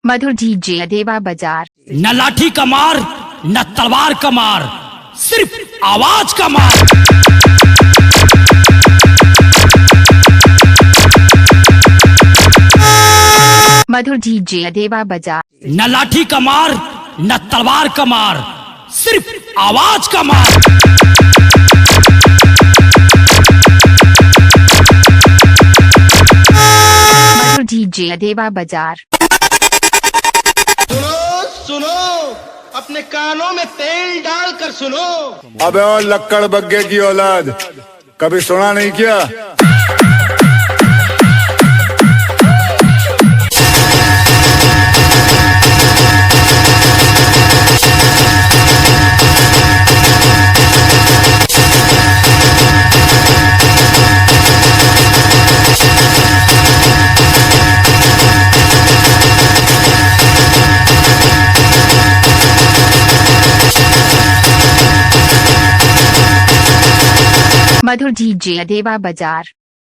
मधुर DJ अदेवा बाजार। न लाठी का मार न तलवार का मार, सिर्फ आवाज का मार। मधुर डीजे अदेवा बाजार। न लाठी का मार न तलवार का मार, सिर्फ आवाज का मार। मधुर डीजे अदेवा बाजार। सुनो अपने कानों में तेल डालकर सुनो। अबे और लक्कड़ बग्गे की औलाद, कभी सुना नहीं क्या? मधुर डीजे अदेवा बाजार।